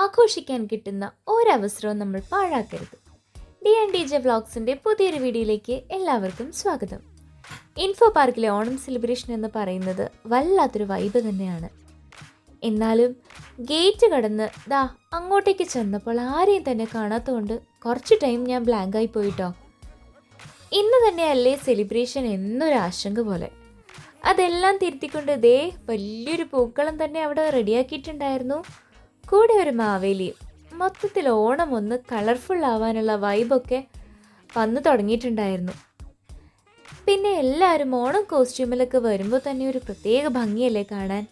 ആഘോഷിക്കാൻ കിട്ടുന്ന ഒരവസരവും നമ്മൾ പാഴാക്കരുത്. DNDJ വ്ളോഗ്സിൻ്റെ പുതിയൊരു വീഡിയോയിലേക്ക് എല്ലാവർക്കും സ്വാഗതം. ഇൻഫോ പാർക്കിലെ ഓണം സെലിബ്രേഷൻ എന്ന് പറയുന്നത് വല്ലാത്തൊരു വൈബ് തന്നെയാണ്. എന്നാലും ഗേറ്റ് കടന്ന് അങ്ങോട്ടേക്ക് ചെന്നപ്പോൾ ആരെയും തന്നെ കാണാത്തതുകൊണ്ട് കുറച്ച് ടൈം ഞാൻ ബ്ലാങ്കായി പോയിട്ടോ. ഇന്ന് തന്നെയല്ലേ സെലിബ്രേഷൻ എന്നൊരു ആശങ്ക പോലെ. അതെല്ലാം തിരുത്തിക്കൊണ്ട് വലിയൊരു പൂക്കളം തന്നെ അവിടെ റെഡിയാക്കിയിട്ടുണ്ടായിരുന്നു. കൂടെ ഒരു മാവേലിയും. മൊത്തത്തിൽ ഓണം ഒന്ന് കളർഫുൾ ആവാനുള്ള വൈബൊക്കെ വന്നു തുടങ്ങിയിട്ടുണ്ടായിരുന്നു. പിന്നെ എല്ലാവരും ഓണം കോസ്റ്റ്യൂമിലൊക്കെ വരുമ്പോൾ തന്നെ ഒരു പ്രത്യേക ഭംഗിയല്ലേ കാണാൻ.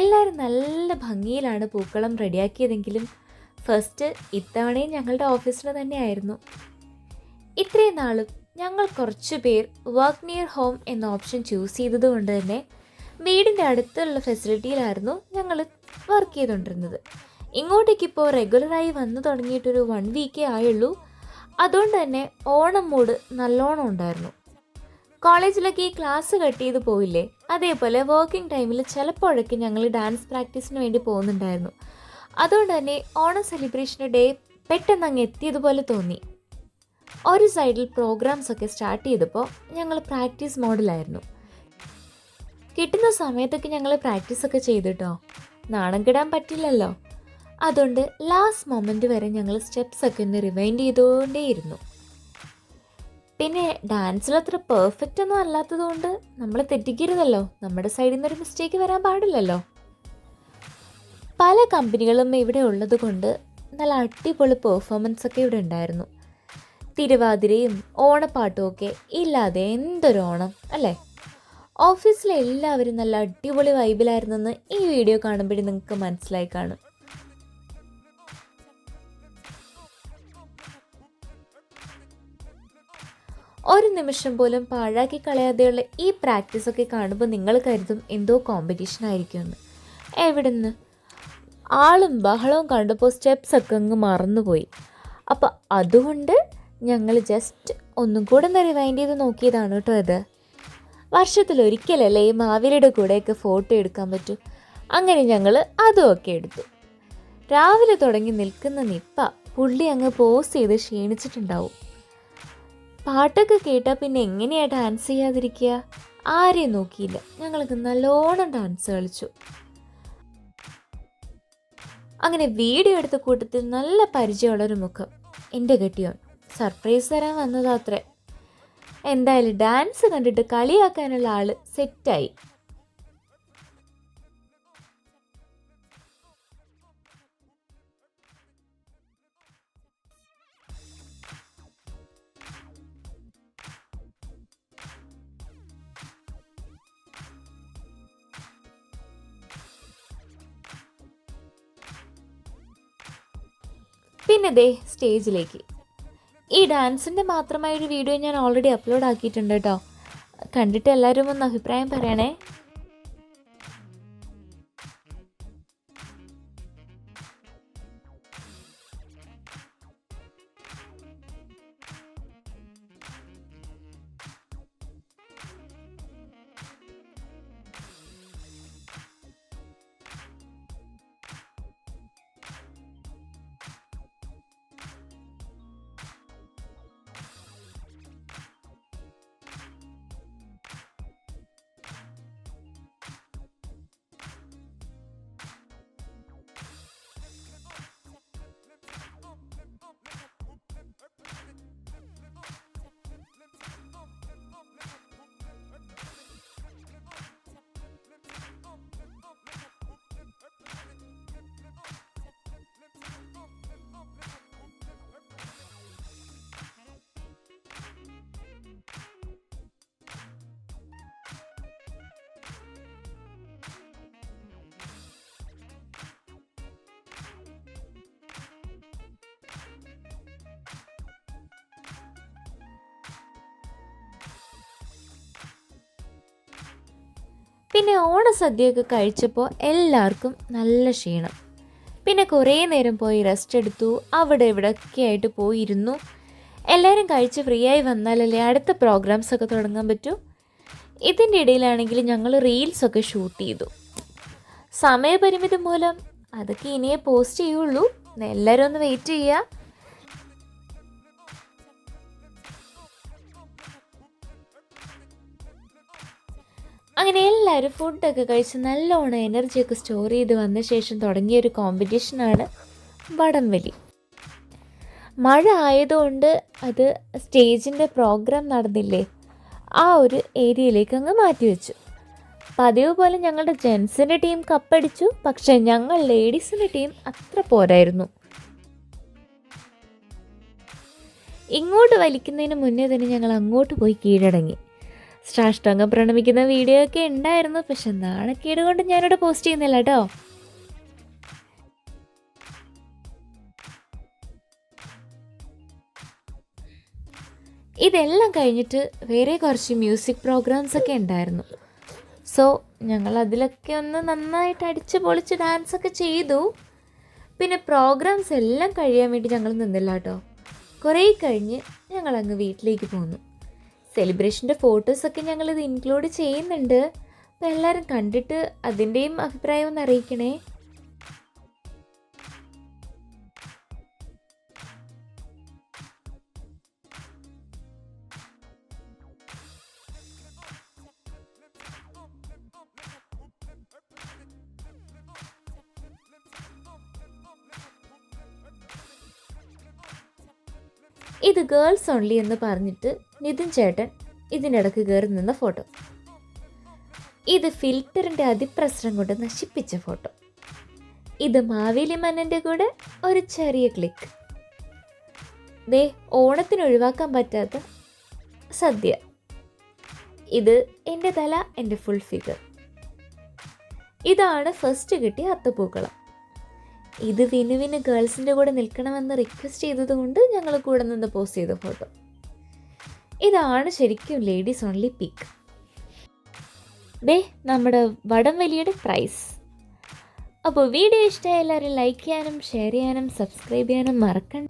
എല്ലാവരും നല്ല ഭംഗിയിലാണ് പൂക്കളം റെഡിയാക്കിയതെങ്കിലും ഫസ്റ്റ് ഇത്തവണയും ഞങ്ങളുടെ ഓഫീസിൽ തന്നെയായിരുന്നു. ഇത്രയും നാളും ഞങ്ങൾ കുറച്ച് പേർ വർക്ക് നിയർ ഹോം എന്ന ഓപ്ഷൻ ചൂസ് ചെയ്തതുകൊണ്ട് തന്നെ വീടിൻ്റെ അടുത്തുള്ള ഫെസിലിറ്റിയിലായിരുന്നു ഞങ്ങൾ വർക്ക് ചെയ്തുകൊണ്ടിരുന്നത്. ഇങ്ങോട്ടേക്കിപ്പോൾ റെഗുലറായി വന്നു തുടങ്ങിയിട്ടൊരു 1 വീക്കേ ആയുള്ളൂ. അതുകൊണ്ട് തന്നെ ഓണം മൂഡ് നല്ലോണം ഉണ്ടായിരുന്നു. കോളേജിലൊക്കെ ഈ ക്ലാസ് കട്ട് ചെയ്ത് പോയില്ലേ, അതേപോലെ വർക്കിംഗ് ടൈമിൽ ചിലപ്പോഴൊക്കെ ഞങ്ങൾ ഡാൻസ് പ്രാക്ടീസിന് വേണ്ടി പോകുന്നുണ്ടായിരുന്നു. അതുകൊണ്ട് തന്നെ ഓണം സെലിബ്രേഷൻ്റെ ഡേ പെട്ടെന്ന് അങ്ങ് എത്തിയതുപോലെ തോന്നി. ഒരു സൈഡിൽ പ്രോഗ്രാംസ് ഒക്കെ സ്റ്റാർട്ട് ചെയ്തപ്പോൾ ഞങ്ങൾ പ്രാക്ടീസ് മോഡിലായിരുന്നു. കിട്ടുന്ന സമയത്തൊക്കെ ഞങ്ങൾ പ്രാക്ടീസൊക്കെ ചെയ്തിട്ടോ. നാണം കെടാൻ പറ്റില്ലല്ലോ. അതുകൊണ്ട് ലാസ്റ്റ് മൊമെൻറ്റ് വരെ ഞങ്ങൾ സ്റ്റെപ്സൊക്കെ ഒന്ന് റിവൈൻഡ് ചെയ്തുകൊണ്ടേയിരുന്നു. പിന്നെ ഡാൻസിൽ അത്ര പെർഫെക്റ്റ് ഒന്നും അല്ലാത്തതുകൊണ്ട് നമ്മൾ തെറ്റിക്കരുതല്ലോ. നമ്മുടെ സൈഡിൽ നിന്നൊരു മിസ്റ്റേക്ക് വരാൻ പാടില്ലല്ലോ. പല കമ്പനികളും ഇവിടെ ഉള്ളത് കൊണ്ട് നല്ല അടിപൊളി പെർഫോമൻസ് ഒക്കെ ഇവിടെ ഉണ്ടായിരുന്നു. തിരുവാതിരയും ഓണപ്പാട്ടും ഒക്കെ ഇല്ലാതെ എന്തൊരു ഓണം അല്ലേ. ഓഫീസിലെ എല്ലാവരും നല്ല അടിപൊളി വൈബിലായിരുന്നെന്ന് ഈ വീഡിയോ കാണുമ്പോഴേ നിങ്ങൾക്ക് മനസ്സിലായി കാണും. ഒരു നിമിഷം പോലും പാഴാക്കി കളയാതെയുള്ള ഈ പ്രാക്ടീസൊക്കെ കാണുമ്പോൾ നിങ്ങൾ കരുതും എന്തോ കോമ്പറ്റീഷൻ ആയിരിക്കുമെന്ന്. എവിടുന്ന് ആളും ബഹളവും കണ്ടപ്പോൾ സ്റ്റെപ്സൊക്കെ അങ്ങ് മറന്നുപോയി. അപ്പോൾ അതുകൊണ്ട് ഞങ്ങൾ ജസ്റ്റ് ഒന്നും കൂടെ ഒന്ന് റിവൈൻഡ് ചെയ്ത് നോക്കിയതാണ് കേട്ടോ. ഇത് വർഷത്തിലൊരിക്കലല്ലേ ഈ മാവേലിയുടെ കൂടെയൊക്കെ ഫോട്ടോ എടുക്കാൻ പറ്റൂ. അങ്ങനെ ഞങ്ങൾ അതുമൊക്കെ എടുത്തു. രാവിലെ തുടങ്ങി നിൽക്കുന്ന നിപ്പ പുള്ളി അങ്ങ് പോസ് ചെയ്ത് ക്ഷീണിച്ചിട്ടുണ്ടാവും. പാട്ടൊക്കെ കേട്ടാൽ പിന്നെ എങ്ങനെയാണ് ഡാൻസ് ചെയ്യാതിരിക്കുക. ആരെയും നോക്കിയില്ല, ഞങ്ങൾക്ക് നല്ലോണം ഡാൻസ് കളിച്ചു. അങ്ങനെ വീഡിയോ എടുത്ത കൂട്ടത്തിൽ നല്ല പരിചയമുള്ളൊരു മുഖം എൻ്റെ കെട്ടിയോൻ സർപ്രൈസ് തരാൻ വന്നതാത്രേ. എന്തായാലും ഡാൻസ് കണ്ടിട്ട് കളിയാക്കാനുള്ള ആള് സെറ്റായി. പിന്നെ സ്റ്റേജിലേക്ക്. ഈ ഡാൻസിൻ്റെ മാത്രമായൊരു വീഡിയോ ഞാൻ ഓൾറെഡി അപ്ലോഡ് ആക്കിയിട്ടുണ്ട് കേട്ടോ. കണ്ടിട്ട് എല്ലാവരും ഒന്ന് അഭിപ്രായം പറയണേ. പിന്നെ ഓണസദ്യയൊക്കെ കഴിച്ചപ്പോൾ എല്ലാവർക്കും നല്ല ക്ഷീണം. പിന്നെ കുറേ നേരം പോയി റെസ്റ്റ് എടുത്തു. അവിടെ ഇവിടെയൊക്കെ ആയിട്ട് പോയിരുന്നു. എല്ലാവരും കഴിച്ച് ഫ്രീ ആയി വന്നാലല്ലേ അടുത്ത പ്രോഗ്രാംസൊക്കെ തുടങ്ങാൻ പറ്റൂ. ഇതിൻ്റെ ഇടയിലാണെങ്കിൽ ഞങ്ങൾ റീൽസൊക്കെ ഷൂട്ട് ചെയ്തു. സമയപരിമിതി മൂലം അതൊക്കെ ഇനിയേ പോസ്റ്റ് ചെയ്യുള്ളൂ. എല്ലാവരും ഒന്ന് വെയിറ്റ് ചെയ്യുക. അങ്ങനെ എല്ലാവരും ഫുഡൊക്കെ കഴിച്ച് നല്ലോണം എനർജിയൊക്കെ സ്റ്റോർ ചെയ്ത് വന്ന ശേഷം തുടങ്ങിയൊരു കോമ്പറ്റീഷനാണ് വടംവലി. മഴ ആയതുകൊണ്ട് അത് സ്റ്റേജിൻ്റെ പ്രോഗ്രാം നടന്നില്ലേ, ആ ഒരു ഏരിയയിലേക്ക് അങ്ങ് മാറ്റിവെച്ചു. പതിവ് പോലെ ഞങ്ങളുടെ ജെൻസിൻ്റെ ടീം കപ്പടിച്ചു. പക്ഷേ ഞങ്ങൾ ലേഡീസിൻ്റെ ടീം അത്ര പോരായിരുന്നു. ഇങ്ങോട്ട് വലിക്കുന്നതിന് മുന്നേ തന്നെ ഞങ്ങൾ അങ്ങോട്ട് പോയി കീഴടങ്ങി. സാഷ്ടാംഗം പ്രണമിക്കുന്ന വീഡിയോ ഒക്കെ ഉണ്ടായിരുന്നു. പക്ഷെ നാണക്കേട് കൊണ്ട് ഞാനിവിടെ പോസ്റ്റ് ചെയ്യുന്നില്ല കേട്ടോ. ഇതെല്ലാം കഴിഞ്ഞിട്ട് വേറെ കുറച്ച് മ്യൂസിക് പ്രോഗ്രാംസ് ഒക്കെ ഉണ്ടായിരുന്നു. സോ ഞങ്ങൾ അതിലൊക്കെ ഒന്ന് നന്നായിട്ട് അടിച്ച് പൊളിച്ച് ഡാൻസൊക്കെ ചെയ്തു. പിന്നെ പ്രോഗ്രാംസ് എല്ലാം കഴിയാൻ വേണ്ടി ഞങ്ങൾ നിന്നില്ല കേട്ടോ. കുറേ കഴിഞ്ഞ് ഞങ്ങളങ്ങ് വീട്ടിലേക്ക് പോന്നു. സെലിബ്രേഷൻ്റെ ഫോട്ടോസൊക്കെ ഞങ്ങളിത് ഇൻക്ലൂഡ് ചെയ്യുന്നുണ്ട്. അപ്പോൾ എല്ലാവരും കണ്ടിട്ട് അതിൻ്റെയും അഭിപ്രായം ഒന്ന് അറിയിക്കണേ. ഇത് ഗേൾസ് ഓൺലി എന്ന് പറഞ്ഞിട്ട് നിതിൻ ചേട്ടൻ ഇതിനിടക്ക് കയറി നിന്ന ഫോട്ടോ. ഇത് ഫിൽറ്ററിൻ്റെ അതിപ്രസരം കൊണ്ട് നശിപ്പിച്ച ഫോട്ടോ. ഇത് മാവേലി മന്നൻ്റെ കൂടെ ഒരു ചെറിയ ക്ലിക്ക്. ദേ ഓണത്തിന് ഒഴിവാക്കാൻ പറ്റാത്ത സദ്യ. ഇത് എൻ്റെ തല, എൻ്റെ ഫുൾ ഫിഗർ. ഇതാണ് ഫസ്റ്റ് കിട്ടിയ അത്തപ്പൂക്കളം. ഇത് വിനുവിന് ഗേൾസിൻ്റെ കൂടെ നിൽക്കണമെന്ന് റിക്വസ്റ്റ് ചെയ്തതുകൊണ്ട് ഞങ്ങൾ കൂടെ നിന്ന് പോസ്റ്റ് ചെയ്ത ഫോട്ടോ. ഇതാണ് ശരിക്കും ലേഡീസ് ഓൺലി പിക്ക്. ദേ നമ്മുടെ വടംവലിയുടെ പ്രൈസ്. അപ്പോൾ വീഡിയോ ഇഷ്ടമായ എല്ലാവരും ലൈക്ക് ചെയ്യാനും ഷെയർ ചെയ്യാനും സബ്സ്ക്രൈബ് ചെയ്യാനും മറക്കണ്ട.